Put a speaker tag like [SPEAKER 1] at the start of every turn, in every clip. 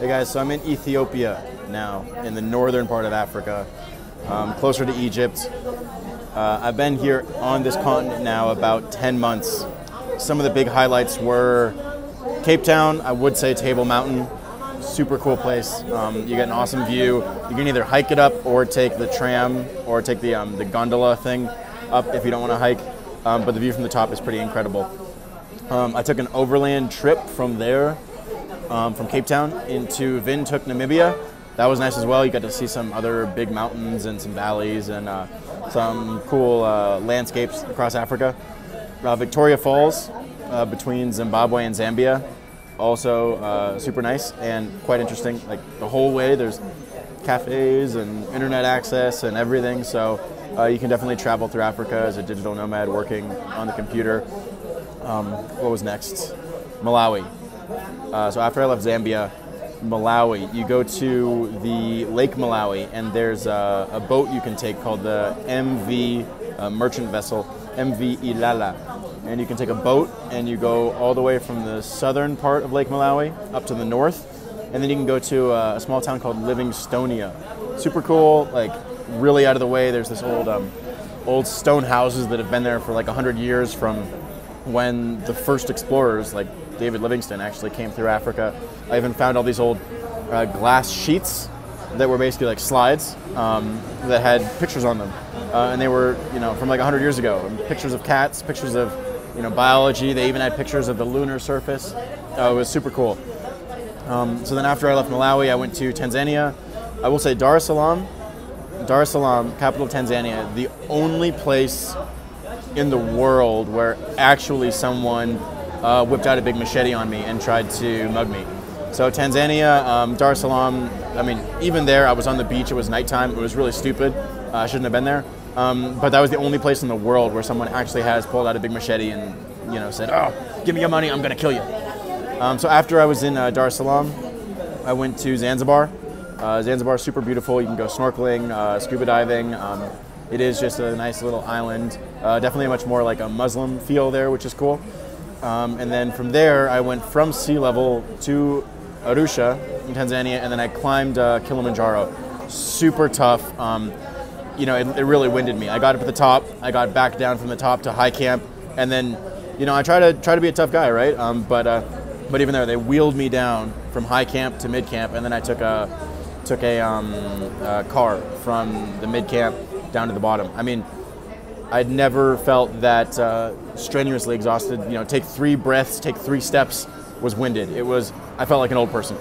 [SPEAKER 1] Hey guys, so I'm in Ethiopia now, in the northern part of Africa, closer to Egypt. I've been here on this continent now about 10 months. Some of the big highlights were Cape Town, I would say Table Mountain, super cool place. You get an awesome view. You can either hike it up or take the tram or take the gondola thing up if you don't want to hike, but the view from the top is pretty incredible. I took an overland trip from there, from Cape Town into Windhoek, Namibia. That was nice as well. You got to see some other big mountains and some valleys and some cool landscapes across Africa. Victoria Falls between Zimbabwe and Zambia, also super nice and quite interesting. Like the whole way there's cafes and internet access and everything, so you can definitely travel through Africa as a digital nomad working on the computer. What was next? Malawi. So after I left Zambia, Malawi, you go to the Lake Malawi, and there's a boat you can take called the MV merchant vessel, MV Ilala. And you can take a boat and you go all the way from the southern part of Lake Malawi up to the north, and then you can go to a small town called Livingstonia. Super cool, like really out of the way. There's this old stone houses that have been there for like 100 years from when the first explorers, like David Livingstone, actually came through Africa. I even found all these old glass sheets that were basically like slides that had pictures on them, and they were, from like 100 years ago. And pictures of cats, pictures of, biology. They even had pictures of the lunar surface. It was super cool. So then after I left Malawi, I went to Tanzania. I will say Dar es Salaam, capital of Tanzania, the only place in the world where actually someone whipped out a big machete on me and tried to mug me. So Tanzania, Dar es Salaam, I mean, even there, I was on the beach, it was nighttime, it was really stupid, I shouldn't have been there. But that was the only place in the world where someone actually has pulled out a big machete and, said, "Oh, give me your money, I'm gonna kill you." So after I was in Dar es Salaam, I went to Zanzibar. Zanzibar is super beautiful, you can go snorkeling, scuba diving. It is just a nice little island, definitely much more like a Muslim feel there, which is cool. And then from there, I went from sea level to Arusha in Tanzania, and then I climbed Kilimanjaro. Super tough. It really winded me. I got up at the top, I got back down from the top to high camp, and then, I try to be a tough guy, right? But even there, they wheeled me down from high camp to mid camp, and then I took a car from the mid camp down to the bottom. I mean, I'd never felt that strenuously exhausted. Take 3 breaths, take 3 steps, was winded. I felt like an old person.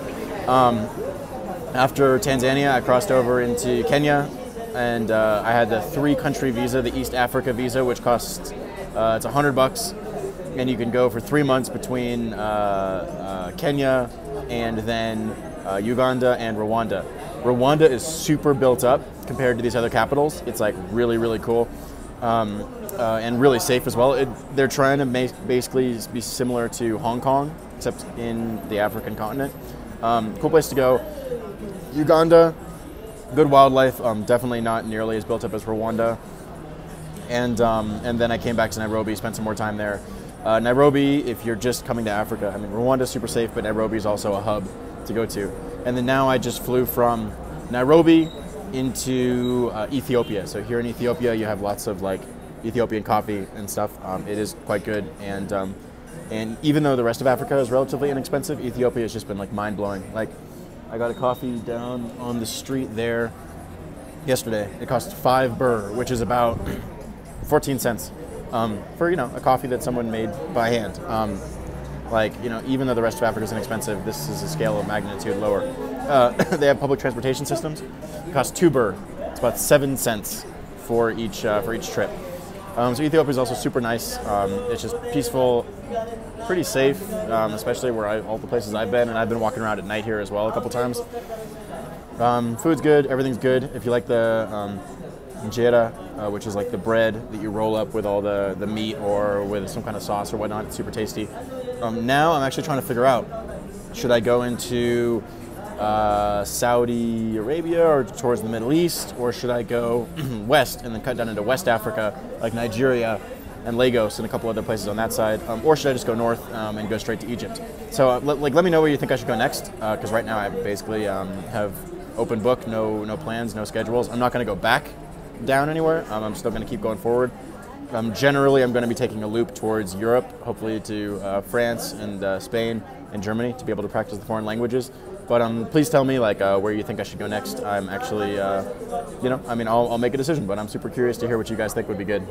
[SPEAKER 1] After Tanzania, I crossed over into Kenya, and I had the 3-country visa, the East Africa visa, which costs it's $100, and you can go for 3 months between Kenya and then Uganda and Rwanda. Rwanda is super built up compared to these other capitals. It's like really, really cool. And really safe as well. They're trying to basically be similar to Hong Kong, except in the African continent. Cool place to go. Uganda, good wildlife, definitely not nearly as built up as Rwanda. And then I came back to Nairobi, spent some more time there. Nairobi, if you're just coming to Africa, I mean, Rwanda's super safe, but Nairobi is also a hub to go to. And then now I just flew from Nairobi into Ethiopia. So here in Ethiopia, you have lots of like Ethiopian coffee and stuff. It is quite good, and even though the rest of Africa is relatively inexpensive, Ethiopia has just been like mind-blowing. Like, I got a coffee down on the street there yesterday. It cost 5 birr, which is about 14 cents for a coffee that someone made by hand. Even though the rest of Africa is inexpensive, this is a scale of magnitude lower. They have public transportation systems. It costs 2 birr. It's about 7 cents for each trip. So Ethiopia is also super nice. It's just peaceful, pretty safe, especially where all the places I've been, and I've been walking around at night here as well a couple times. Food's good, everything's good. If you like the injera, which is like the bread that you roll up with all the meat or with some kind of sauce or whatnot, it's super tasty. Now I'm actually trying to figure out, should I go into Saudi Arabia or towards the Middle East, or should I go west and then cut down into West Africa, like Nigeria, and Lagos and a couple other places on that side, or should I just go north and go straight to Egypt? So let me know where you think I should go next, because right now I basically have open book, no plans, no schedules. I'm not going to go back down anywhere. I'm still going to keep going forward. Generally, I'm going to be taking a loop towards Europe, hopefully to France and Spain and Germany to be able to practice the foreign languages. But please tell me where you think I should go next. I'm actually, I'll make a decision, but I'm super curious to hear what you guys think would be good.